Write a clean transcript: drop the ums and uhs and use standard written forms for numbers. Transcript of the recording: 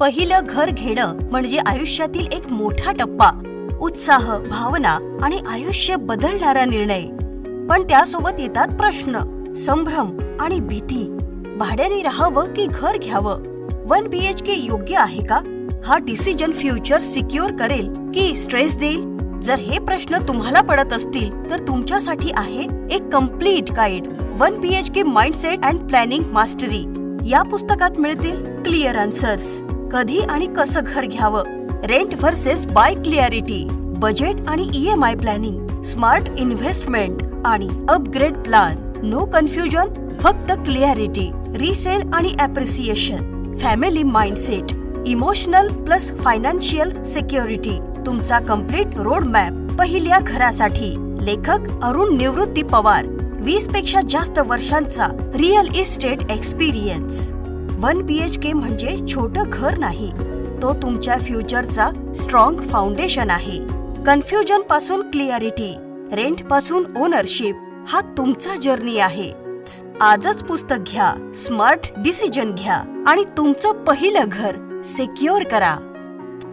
पहिलं घर घेणं म्हणजे आयुष्यातील एक मोठा टप्पा, उत्साह, भावना आणि आयुष्य बदलणारा निर्णय. पण त्यासोबत येतात प्रश्न, संभ्रम आणि भीती. भाड्याने राहावं की घर घ्यावं? 1 BHK योग्य आहे का? हा डिसिजन फ्युचर सिक्युअर करेल की स्ट्रेस देईल? जर हे प्रश्न तुम्हाला पडत असतील तर तुमच्यासाठी आहे एक complete guide, 1 BHK mindset and planning mastery. या पुस्तकात मिळतील क्लिअर आन्सर्स. कधी आणि कसं घर घ्यावं, rent versus buy clarity, budget आणि EMI प्लॅनिंग, स्मार्ट इन्व्हेस्टमेंट आणि अपग्रेड प्लॅन. नो कन्फ्युजन, फक्त क्लिअरिटी. रिसेल आणि appreciation, family mindset, emotional plus financial security. तुमचा कम्प्लीट रोड मॅप पहिल्या घरासाठी. लेखक अरुण निवृत्ती पवार. 20 पेक्षा जास्त वर्षांचा रिअल इस्टेट एक्सपिरियन्स. 1 BHK म्हणजे छोटं घर नाही, तो तुमच्या फ्युचरचा स्ट्रॉंग फाउंडेशन आहे. कन्फ्युजन पासून क्लिअरिटी, रेंट पासून ओनरशिप, हा तुमचा जर्नी आहे. आजच पुस्तक घ्या, स्मार्ट डिसिजन घ्या आणि तुमचं पहिलं घर सिक्युअर करा.